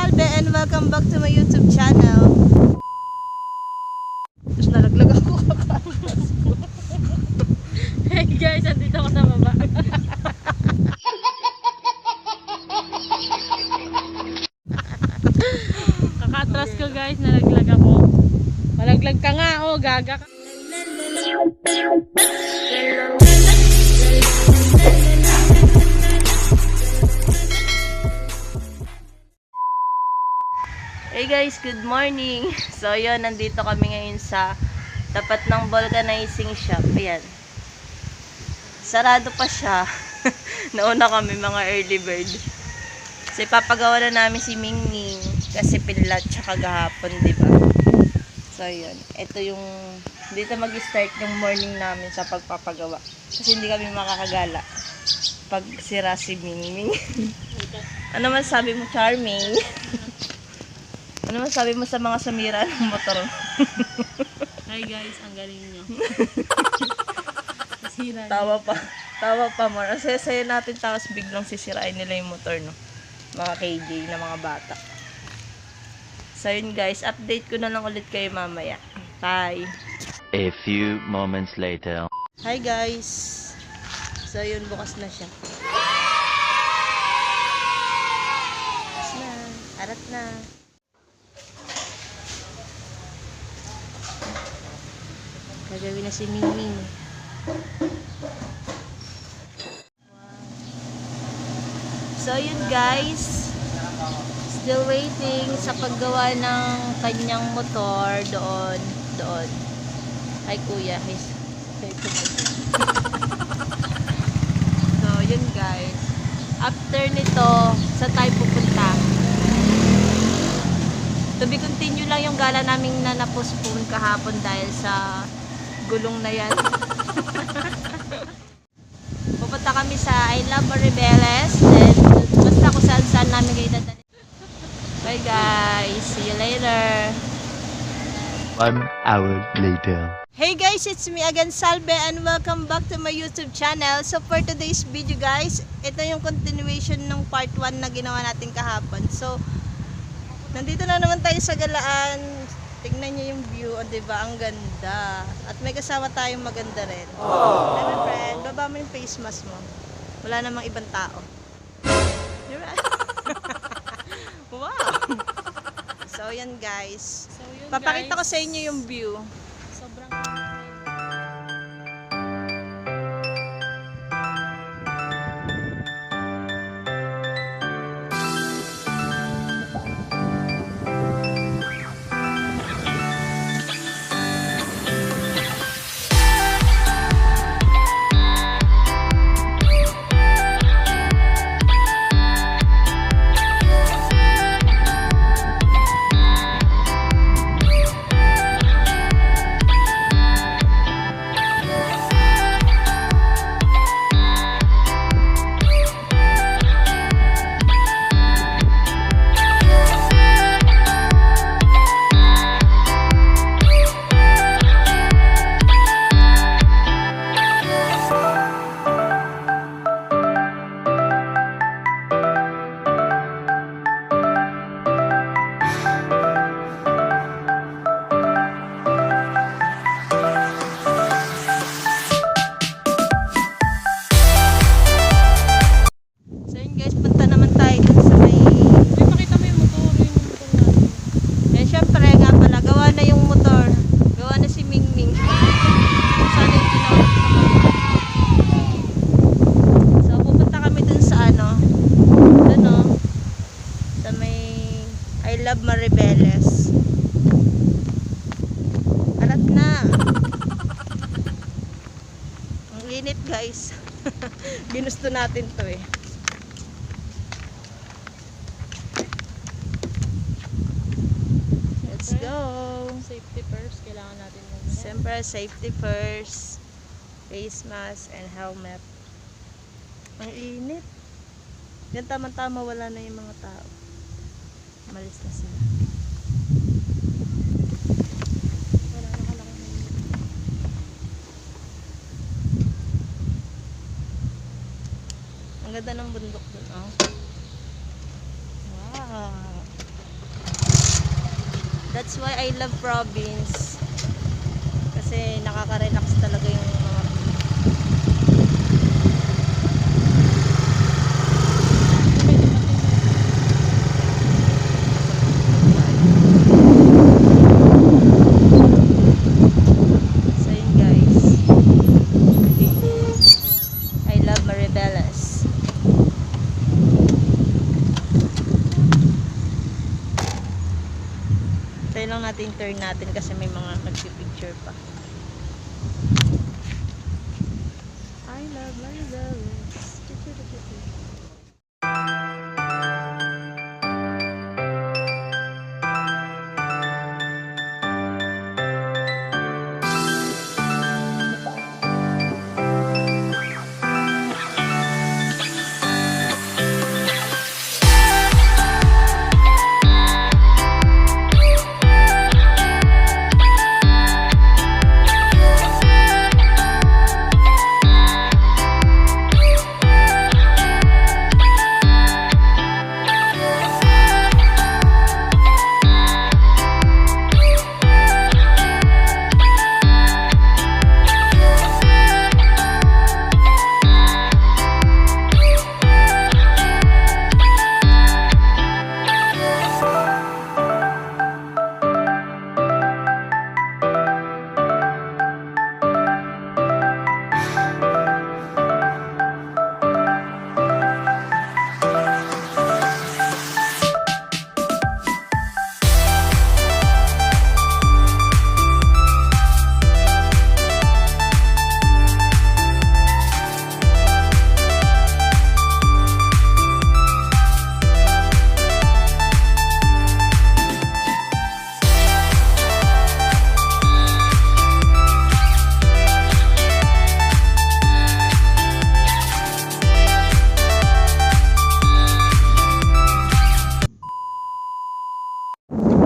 Salve and welcome back to my YouTube channel. Tapos nalaglag ako kakatas ko. Hey guys, andito ako sa baba. Kakatras ko guys, nalaglag ako. Malaglag ka nga, oh, gaga ka. Hey guys, good morning. So yun, nandito kami ngayon sa tapat ng vulcanizing shop. Ayan. Sarado pa siya. Nauna kami mga early bird. Kasi papagawa na namin si Mingming. Kasi pilat tsaka gahapon, diba? So yun. Ito yung dito mag-start yung morning namin sa pagpapagawa. Kasi hindi kami makakagala pag sira si Mingming. Ano man sabi mo, Charming? Ano masabi mo sa mga samira ng motor? Hi guys, ang galing nyo. Nasira Tawa pa. Tawa pa mo. Kasi sa'yo natin tapos biglang sisirain nila yung motor, no? Mga KJ na mga bata. So yun guys, update ko na lang ulit kayo mamaya. Bye! A few moments later. Hi guys! So yun, bukas na siya. Bukas na. Arat na. Gagawin na si Mingming. So yun guys, still waiting sa paggawa ng kanyang motor doon. Hi kuya. So yun guys, after nito, sa tayo pupunta? To be continue lang yung gala naming na na-postpone kahapon dahil sa gulong na yan. Pupunta kami sa I Love Maribeles, then basta kung saan namin kayo dadali. Bye guys, see you later. 1 hour later. Hey guys, it's me again, Salve, and welcome back to my YouTube channel. So for today's video guys, ito yung continuation ng part 1 na ginawa natin kahapon. So nandito na naman tayo sa galaan. Tingnan niyo yung view, oh, diba? Ang ganda. At may kasama tayong maganda rin. Hi my friend, baba mo yung face mask mo. Wala namang ibang tao. You're right. Wow! So yan guys. So yun Papakita ko guys, sa inyo yung view. sobrang Maribeles. Arat na. Ang init guys. Ginusto natin to eh. Let's go. safety first, kailangan natin muna. Siyempre, safety first. Face mask and helmet. Ang init. Yan tama-tama, wala na yung mga tao. Malis na sila. Wala na kalaki. Ang ganda ng bundok dun, oh. Wow. That's why I love province. Kasi nakaka-relax talaga yung mga so yun guys. I love Maribeles. Tayo lang natin turn natin kasi may mga nagpipicture pa. I love Maribeles.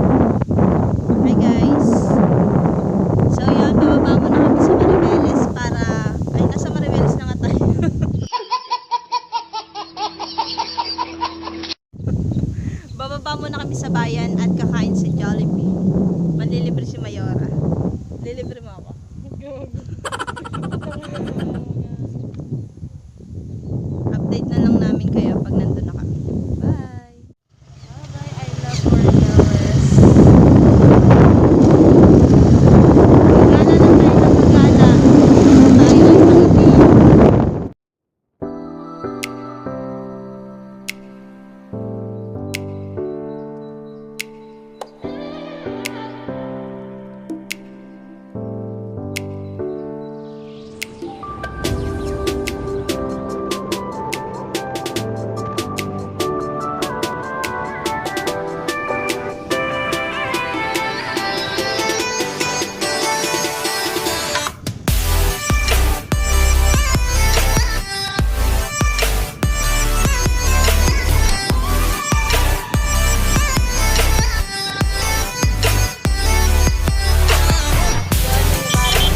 Hi guys. So yun, bababa muna kami sa Maribeles para... Ay, nasa Maribeles na nga tayo. Bababa muna kami sa bayan at kakain sa Jollibee. Manlilibre si Mayora. Lilibre mo ako. Update na lang namin kayo pag nandun na kami. Bye! Bye! I love Maribeles. Gala na tayo ng magala. Tayo ay pangiti.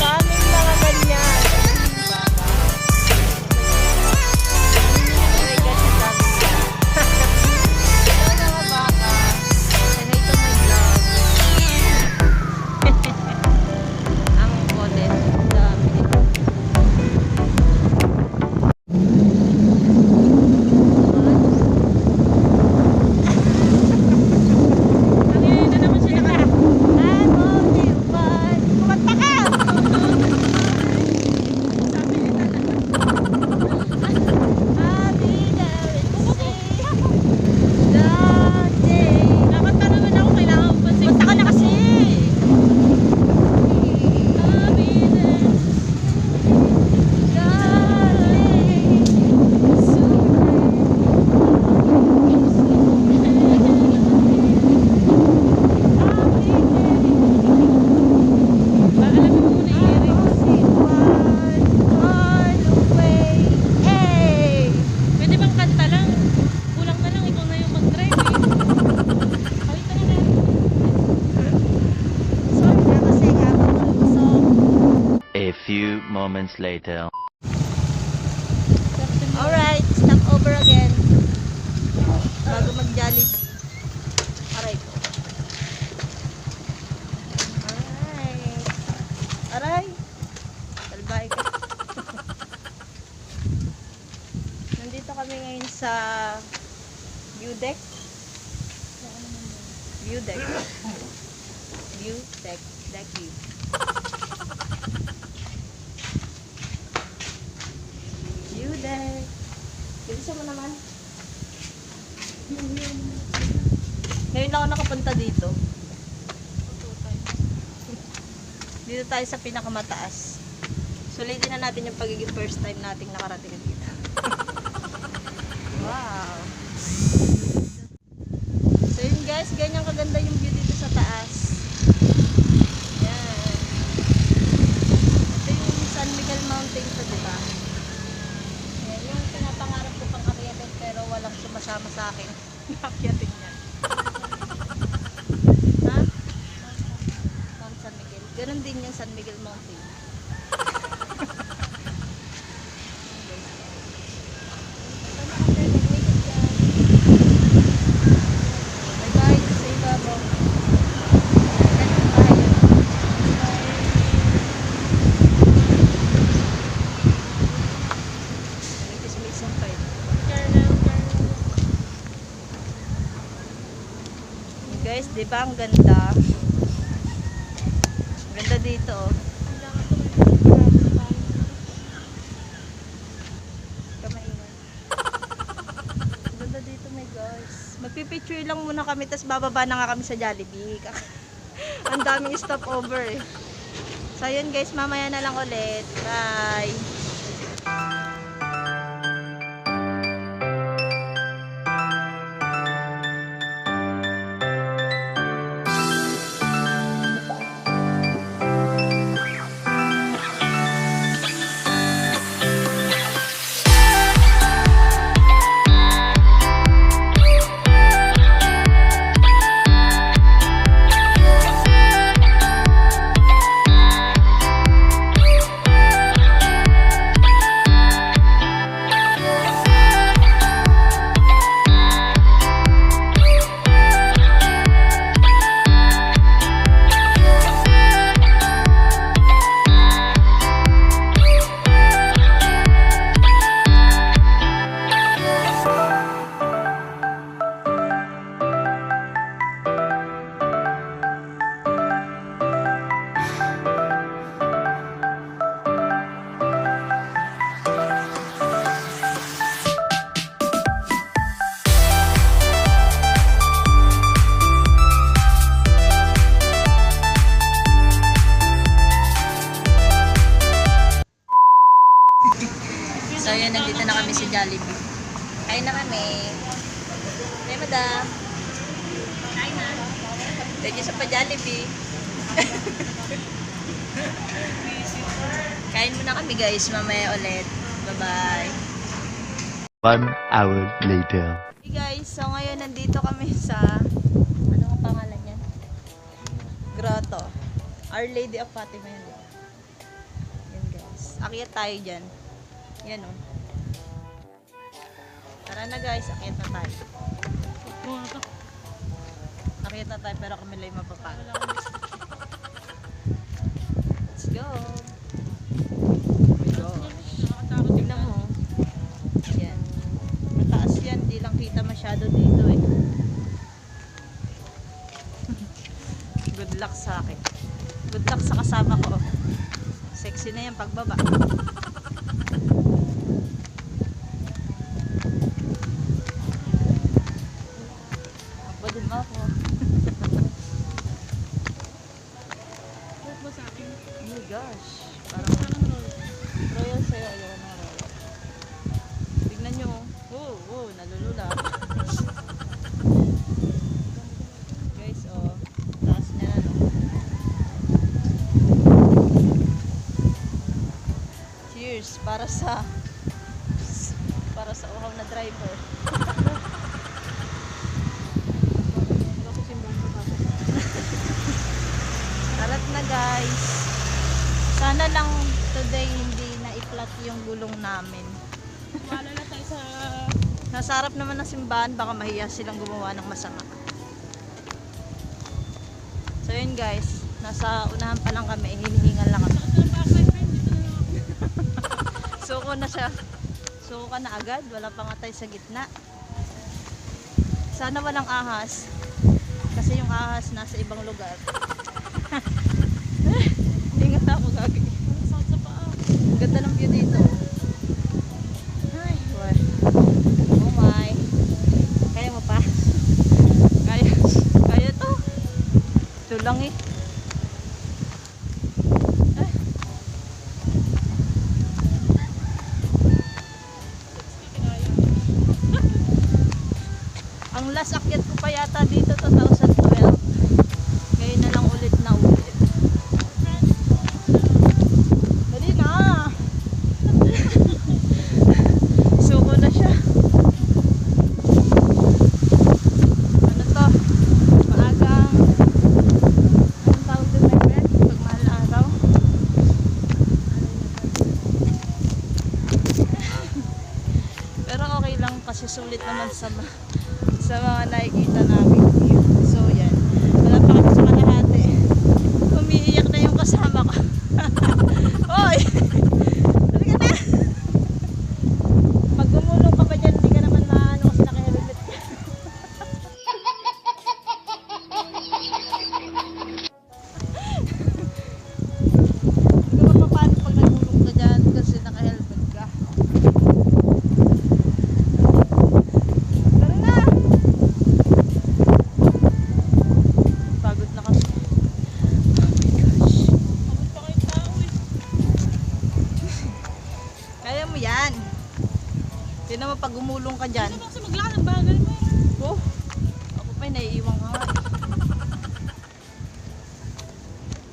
Daming mga ganyan. Oh my God, ang dami niya. Hello mga baka. Say hi to my vlog. Ang kulit. Dami. Ano na naman siya naka... I'm only one. Kumanta ka! Sabi nila na. I'll be there with you. That day. Nakanta naman ako, kailangan ko pa Kumanta ka na kasi. Darling, Alam mo muna i-lyrics. Pwede bang kanta lang? Kulang na lang, ikaw na yung mag-drive eh. Kawit na na. A few moments later. Alright, stop over again. Bago mag-Jollibee. Aray ko. deck? View deck. View deck. Deck view. View deck. Bilisan mo naman. Ngayon ako nakapunta dito. Dito tayo sa pinakamataas. Sulitin na natin yung pagiging first time nating nakarating dito. Wow! So yun guys, ganyan kaganda yung view dito sa taas. Yan. Ito yung San Miguel Mountain to, diba? Yan, yung pinapangarap ko pang akyatin pero walang sumasama sa akin. Akyatin yan. Ha? Mount San Miguel. Ganon din yung San Miguel Mountain. Guys, di ba ang ganda? Ang ganda dito, oh. Kamaingay. Ang ganda dito, my guys. Magpipicture lang muna kami, tapos bababa na nga kami sa Jollibee. Ang daming stopover eh. So, yun guys, mamaya na lang ulit. Bye! So yun, nandito na kami sa Jollibee. Kain na kami. Hey, madam. Kain na. Thank you sa pa-Jollibee. Kain muna kami guys, mamaya ulit. Bye-bye. 1 hour later. Hey guys, so ngayon nandito kami sa, ano ang pangalan yan? Grotto. Our Lady of Fatima yan. Yan guys. Akyat tayo dyan. Yan o. Tara na guys, akyat na tayo. Akyat na tayo pero kami lang mapapala. Let's go. Oh my gosh. Tignan mo. Yan. Mataas yan, di lang kita masyado dito eh. Good luck sa akin. Good luck sa kasama ko. Sexy na yan pagbaba. Din mo ako. Ba sa akin? Oh my gosh. Parang royal sa'yo. Ayaw na royal. Tignan nyo. Oh, nalulula. Guys, oh. Taas niya na, no? Cheers. Para sa uhaw na driver. Arat na guys. Sana lang today hindi na-i-flat yung gulong namin. Wala na tayo sa... Nasa harap naman ng simbahan, baka mahiya silang gumawa ng masama. So yun guys, nasa unahan pa lang kami, hinihingal lang kami. Suko na siya. Suko ka na agad, wala pa nga tayo sa gitna. Sana walang ahas. Kasi yung ahas nasa ibang lugar. Ingat ako gagi. Ang sakit sa paa. Ang ganda ng view dito. Ay, what? Oh my. Kaya mo pa? Kaya. Kaya to. Ito lang eh. Ay. Ang last akyat ko pa yata dito 2012. Ngayon na lang ulit na ulit. Dali na. Suko na siya. Ano to? Maagang anong tawag doon, my friend? Pagmahal na araw. Pero okay lang kasi sulit naman sa mga nakikita namin view. So yan. Wala pa kami sa kalahati. Umiiyak na yung kasama ko. Hoy! Halika na! Pag gumulong ka pa dyan, hindi ka naman maano kasi naka-helmet ka. Hindi ka paano pag nagulong ka dyan kasi naka-helmet ka. Tara na! Pagod na kasi. Oh my gosh. Pagod pa kayo tao eh. Kaya mo yan. Hindi naman pag gumulong ka dyan. Gusto mo kasi maglakad, bagal mo eh. Oh, ako pa naiiwan ka nga eh.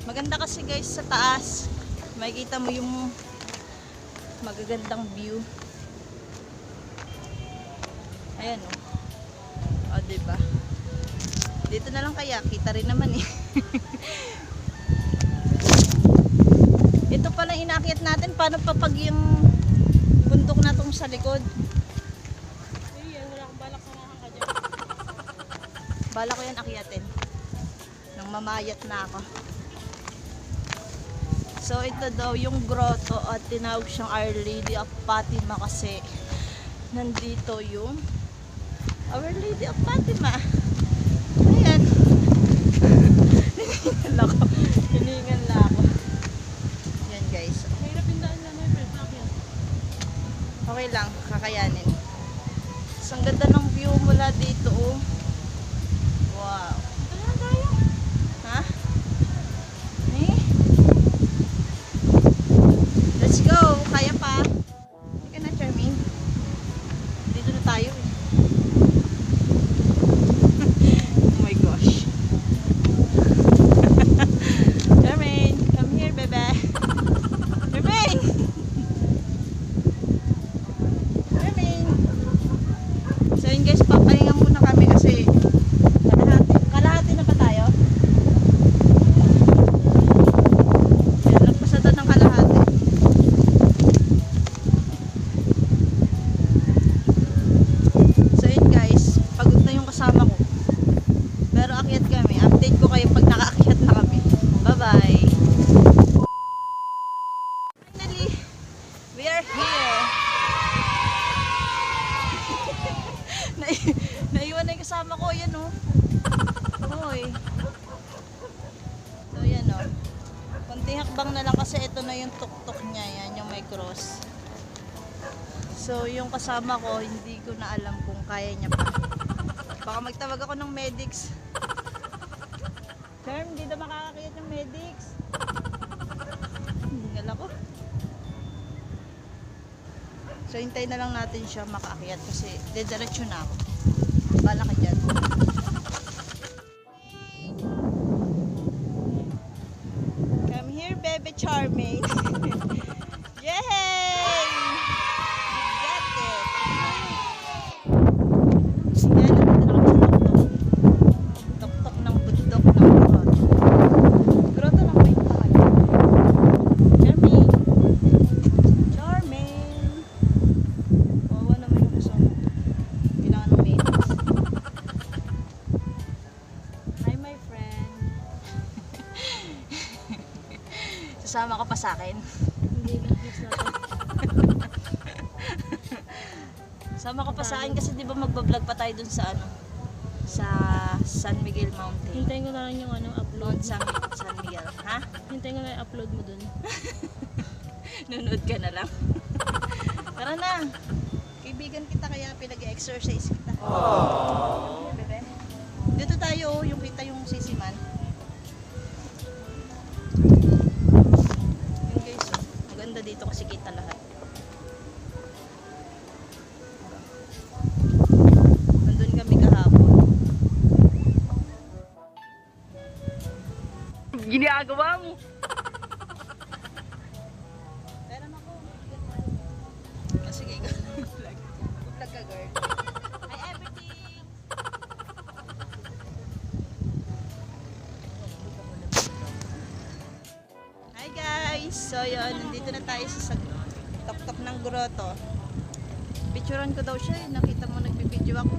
Maganda kasi guys sa taas. Makikita mo yung magagandang view. Ayan oh. O, diba? Dito na lang kaya. Kita rin naman eh. Ito pala inakyat natin. Paano pa pag yung bundok na tong sa likod? Eh, yan, wala akong balak samahan ka dyan. Bala ko yan akyatin. Nang mamayat na ako. So ito daw yung grotto at tinawag siyang Our Lady of Fatima kasi nandito yung Our Lady of Fatima. Ayan. Hiningal ako. Hiningal na ako. Yan guys. Mahirap yung daan na may friend. Bakit? Okay lang. Kakayanin. So, ang ganda ng view mula dito oh. Wow. Tara tayo. Ha? Eh? Let's go! Kaya pa. Hindi ka na, Charmaine. Dito na tayo eh. Oh my gosh. Charmaine, come here, bebe. Charmaine! Charmaine! So yun guys, papahinga muna kami kasi kalahati na pa tayo. Yan, lagpas na ng kalahati. So yun guys, pagod na yung kasama ko. Pero akyat kami. Update ko kayo pag nakaakyat na kami. Bye-bye! Finally, we are here. Naiwan na yung kasama ko. Yan oh. Hoy. So yan oh. Kunting hakbang na lang kasi ito na yung tuktok niya. Yan yung may cross. So yung kasama ko, hindi ko na alam kung kaya niya pa. Baka magtawag ako ng medics. Term, hindi na makakakita ng medics. Hindi ko. So hintayin na lang natin siya makaakyat kasi dediretso na ako. Bala ka dyan. Come here, baby Charmaine. Yay! You got it. Yan, nandito na kami sa tuktok. Tuktok ng bundok ng grotto. Grotto lang ba yung pangalan? Charmaine. Charmaine. Wawa naman yung kasama. Kailangan ng mates. Hi, my friend. Sasama ka pa sa akin. Hindi, next natin. Sama ka pa sa akin kasi di ba magbablog pa tayo dun sa ano? sa San Miguel Mountain. Hintayin ko na lang yung upload. Mount San Miguel. Ha? Hintayin ko na yung upload mo dun. Nunod ka na lang. Tara na. Kaibigan kita kaya pinag-exercise kita. Aww. Bebe. Dito tayo, yung kita yung sisiman. Yun guys, oh. Maganda dito kasi kita lahat. Nandun kami kahapon. Ginagawa mo. Pera na ko. Oh, sige, ikaw na mag-vlog. Mag-vlog ka, girl. Hi, everything! Hi, guys! So, yun. Nandito na tayo sa tok-tok ng grotto. Picturean ko daw siya. Nakita mo, nagbibideo ako.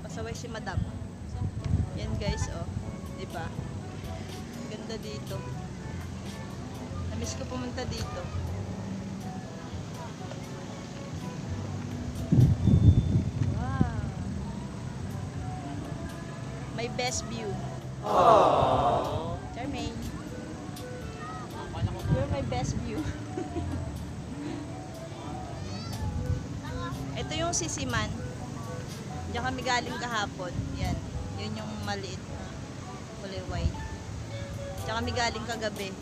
Pasaway si madam. Yan, guys, oh. Diba? Ganda dito. Namiss ko pumunta dito. Wow. My best view. Aww. Charmaine. You're my best view. Ito yung sisiman. Diyan kami galing kahapon. Yan. Yun yung maliit na kulay white. Diyan kami galing kagabi.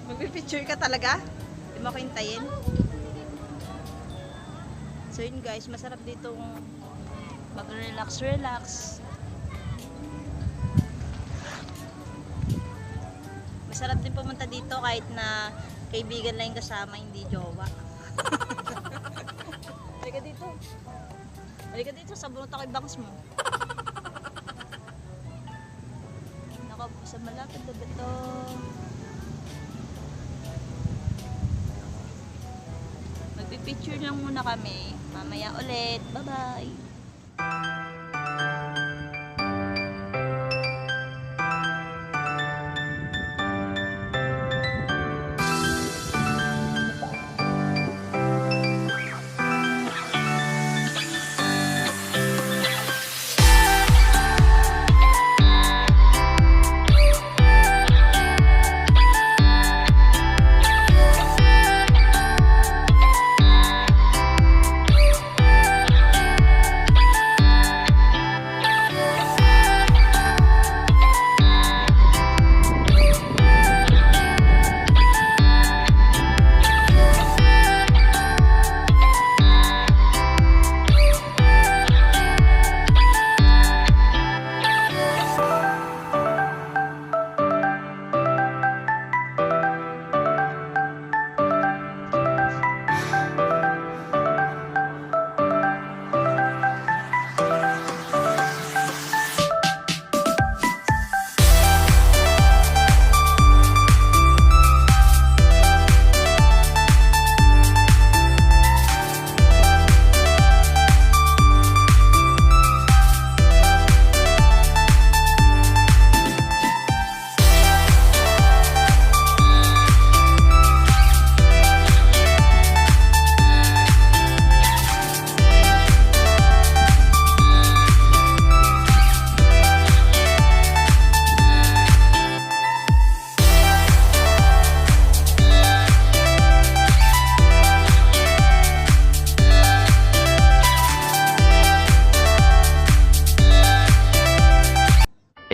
Magpipicture ka talaga? Di mo ako hintayin? So yun guys, masarap dito mag-relax. Masarap din pumunta dito kahit na kaibigan lang yung kasama, hindi jowa. Halika dito. Halika dito, sabunot ako yung bangs mo. Naka sa malapit na beto. Magpipicture lang muna kami. Mamaya ulit. Bye-bye!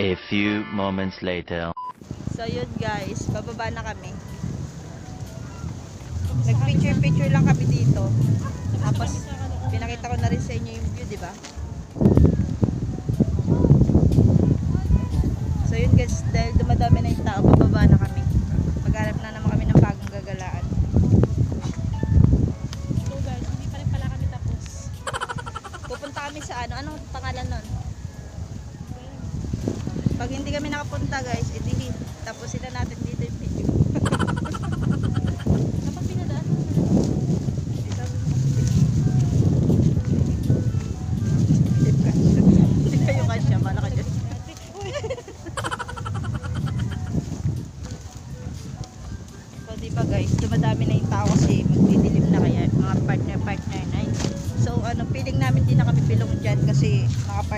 A few moments later. So yun guys, bababa na kami. Nag-picture lang kami dito. Tapos pinakita ko na rin sa inyo yung view, di ba? So yun guys, dahil dumadami na yung tao, bababa na kami. Maghanap na naman kami ng bagong gagalaan. So guys, hindi pa rin pala kami tapos. Pupunta kami sa anong pangalan nun? Pag hindi kami nakapunta guys, edi tapusin na natin dito yung video. Kapag pinadaan mo Hindi kayo kasya, mala ka dyan. So diba guys, dumadami na yung tao kasi magdidilim na kaya mga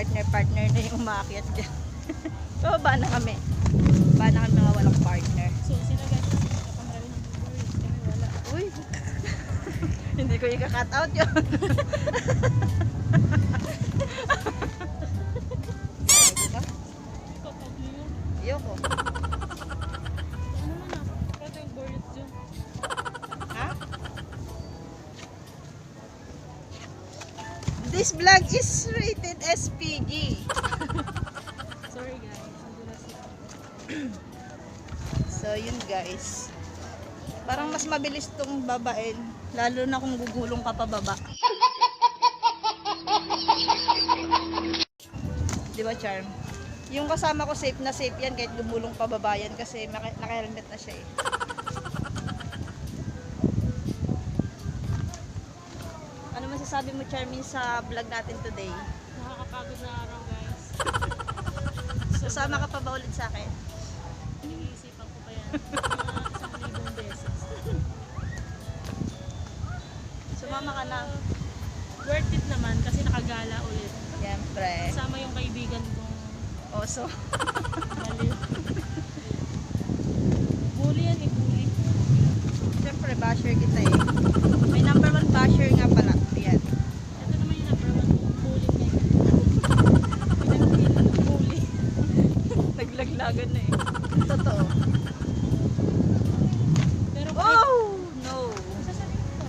partner na yung umaakyat dyan. Bababa na kami. Bababa na kami mga walang partner. So, sila guys, nakakamera ng birds. Kami wala. Uy! Hindi ko i-cut out yun. Gago ka? Ikaw, pablo yun. Ayoko. Ano na na? Kata yung birds yun. Ha? This vlog is rated SPG. Sorry guys. Nadulas na. So, yun guys. Parang mas mabilis tong babain. Lalo na kung gugulong ka pababa. Di ba, Charm? Yung kasama ko safe na safe yan kahit gumulong pababa yan kasi naka-helmet na siya eh. Ano masasabi mo, Charmin, sa vlog natin today? Nakakapagod na araw guys. Sasama ka pa ba ulit sa akin? Iniisipan ko pa yan. Mga 1,000 beses. Sumama ka na. Worth it naman kasi nakagala ulit. Siyempre. Kasama yung kaibigan kong Oso. baliw. Bully yan eh, bully. Siyempre, basher kita eh. May number 1 basher nga pala. Ayan. Ito naman yung number 1 kong bully ngayon. Pinagpilan ng bully. Naglaglagan na eh. Totoo. Pero kahit, Oh! No! sasabihin ko.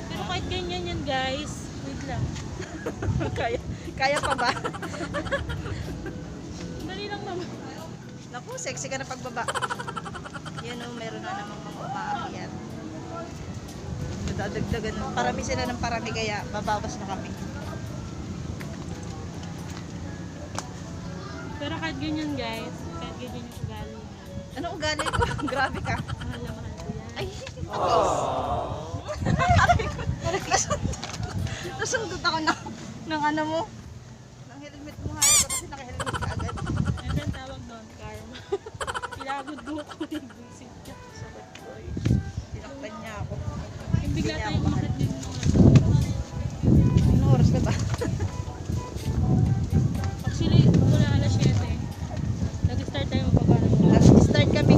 Pero kahit ganyan yan guys, wait lang. Kaya pa ba? Dali lang naman. Naku, sexy ka na pagbaba. Yan o, meron na namang mga umaakyat. Nadadagdagan. Parami sila ng parami kaya babawas na kami. Pero kahit ganyan guys, kahit ganyan yung ugali niya, Ano ugali ko? Grabe ka. mahal na mahal ko yan. Ay, nasundot ako ng ano mo. Ng helmet mo, hari ko kasi naka-helmet ka agad. Ano ang tawag doon? Karma. Pinagod mo ko yung visit niya sa bad boy. Tinakpan niya ako. Yung bigla Hindi niya tayong ako mahal. umakit din nung Anong oras na ba? Actually, mula alas 7, nag-start tayo magbaba ng motor. Nag-start kami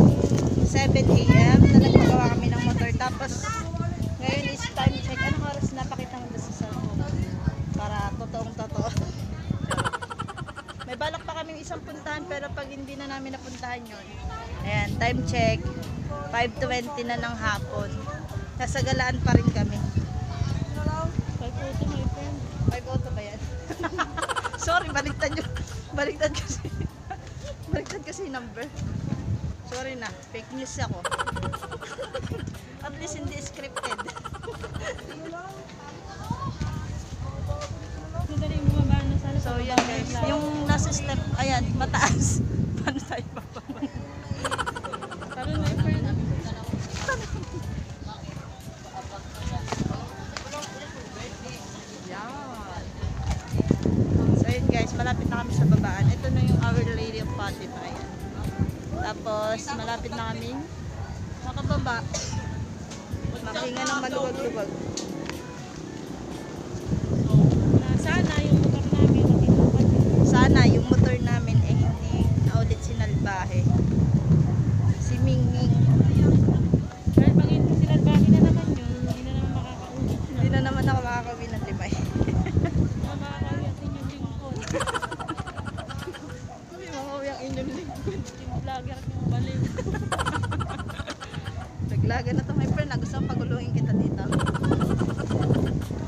7 a.m. na nagpagawa kami ng motor. Tapos, ngayon is time check. Anong oras na? Pakita mo doon sa cellphone. Para totoong totoo. May balak pa kaming isang puntahan pero pag hindi na namin napuntahan yun. Ayan, time check. 5:20 na ng hapon. Nasa galaan pa rin kami. 5:02 my friend. 5:00 ba yan? Sorry, baliktad yun. Baliktad kasi. Baliktad kasi yung number. Sorry na, fake news ako. At least hindi scripted. Madaling bumaba na sana So sa yan baba guys, ng lahat. yung nasa step, ayan, mataas. Paano tayo bababa? Tara my friend. Yan. So yun guys, malapit na kami sa babaan. Ito na yung Our Lady of Fatima. Ayan. Tapos malapit na kami makababa. Makinga ng maluwag-luwag. Na sana yung motor namin makinupat. Sana yung motor namin eh hindi na ulit sinalbahe. Si Ming Ming. Dahil pag hindi sila bakit na naman yun, hindi na naman makakaulit na. Hindi na naman ako makakawin ng limay. Mga makakawit din yung lingkod. Hindi makakawin ang inyong lingkod. Yung vlogger yung baliw. Naglaga na to my friend. Gusto kong pagulungin kita dito.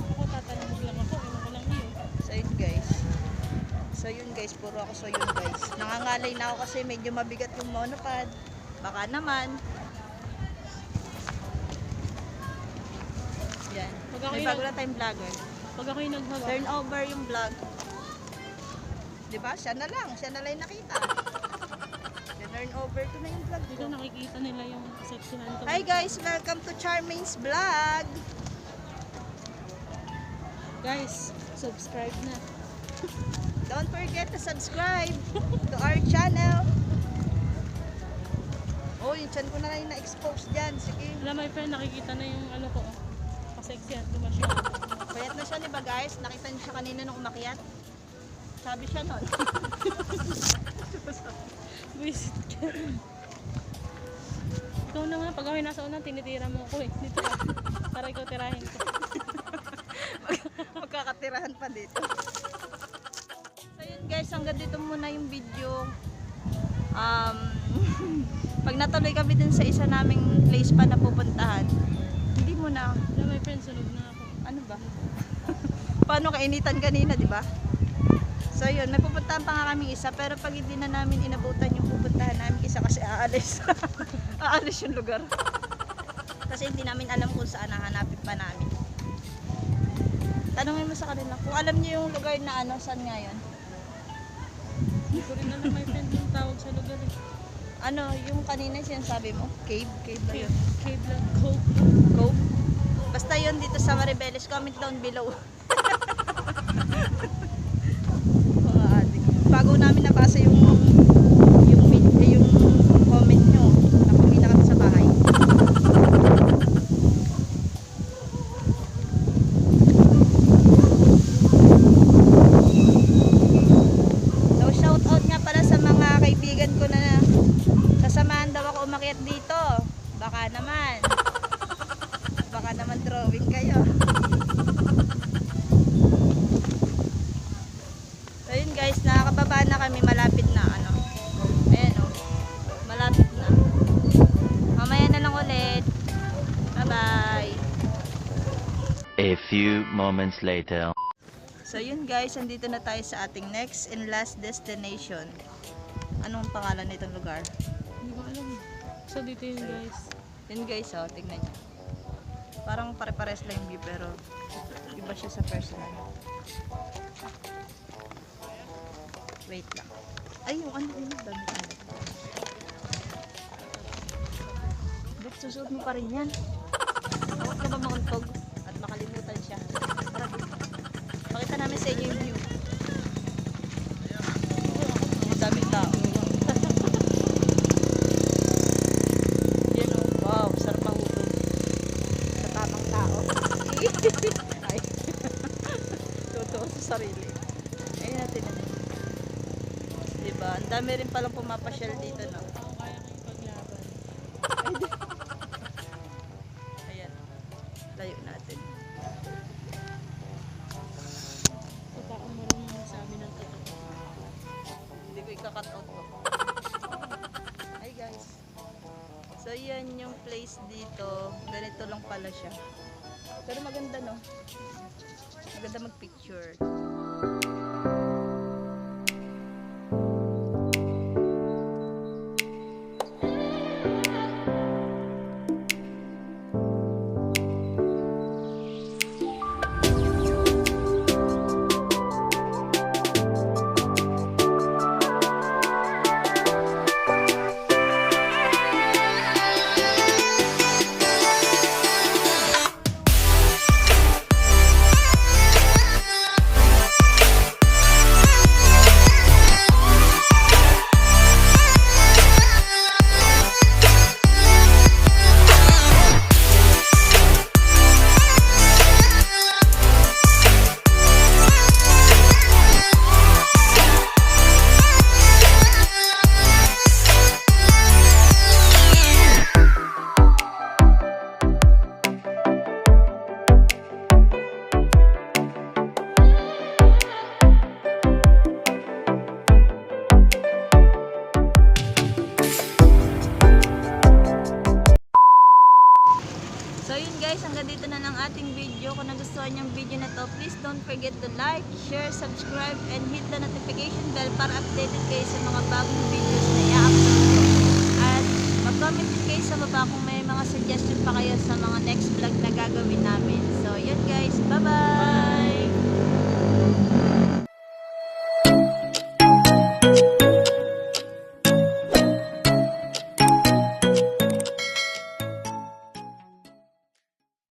Ako tatanong lang ako, ewan ko lang yun. So yun guys. So yun guys. Puro ako so yun guys. Nangangalay na ako kasi medyo mabigat yung monopod. Baka naman. Yan. Pag ako May yung bago na tayong vlogger. Pag ako yung naghawa, Turn over yung vlog. Diba? Siya na lang yung nakita. Turn over ko na yung vlog dito ko. nakikita nila yung sectionan ko. Hi guys! Welcome to Charmaine's Vlog! Guys, subscribe na. Don't forget to subscribe to our channel. Oh, yung chan ko na lang yung na-expose dyan. Sige. Wala my friend, nakikita na yung ano ko. Kaseksyan ko masyado. Payat na siya, di ba guys? Nakita niyo siya kanina nung umakyat. Sabi siya nun. Visit ka. Ikaw na nga, pag ako nasa unang, tinitira mo ako eh. Dito ka. Para ikaw tirahin ko. Magkakatirahan pa dito. So yun guys, hanggang dito muna yung video. Pag natuloy kami dun sa isa naming place pa na pupuntahan, hindi mo na, Wala, my friend, sunog na ako. ano ba? Paano kainitan kanina, di ba? So yun, may pupuntahan pa nga kaming isa, pero pag hindi na namin inabutan yung pupuntahan namin isa kasi aalis. Aalis yung lugar. Kasi hindi namin alam kung saan hahanapin pa namin. Tanungin mo sa kanila kung alam niyo yung lugar na ano, saan nga yun? Hindi ko rin alam, my friend, yung tawag sa lugar eh. Ano, yung kanina sinasabi mo? Cave? Cave ba yun? Cave lang, Cove. Cove? Basta yun dito sa Maribeles. Comment down below. Mga adik. Bago namin nabasa yung comment nyo. Nakumita kami sa bahay. So shout out nga pala sa mga kaibigan ko na sasamahan daw ako umakyat dito. Baka naman drawing kayo. So yun guys, nakakababa na kami, malapit na ano. Ayan o, malapit na. Mamaya na lang ulit. Bye bye. A few moments later. So yun guys, andito na tayo sa ating next and last destination. Anong pangalan nitong lugar? Hindi ko alam. So dito yun guys. Yun guys, oh, tignan nyo. Parang pare-pares lang yung view, pero iba siya sa personal. Wait lang. Ay, yung ano yun, dami. Ba't susuot mo pa rin yan? Huwag ka ba makuntog at makalimutan siya? Tara, pakita namin sa inyo yung view. Ang daming tao. Yan o, wow, sarap mahulog. Sa tamang tao. Ay, totoo sa sarili. Ayun natin na. Diba? Ang dami rin palang pumapasyal dito, no? Ako kaya kayong paglaban. Ayan. Layo natin. Kapag ako marunong magsabi ng totoo. Hindi ko ika-cut out ko. Hi guys. So yan yung place dito. Ganito lang pala siya. Pero maganda, no? Maganda mag-picture. Please don't forget to like, share, subscribe, and hit the notification bell para updated kayo sa mga bagong videos na i-upload ko. At mag-comment din kayo sa baba kung may mga suggestion pa kayo sa mga next vlog na gagawin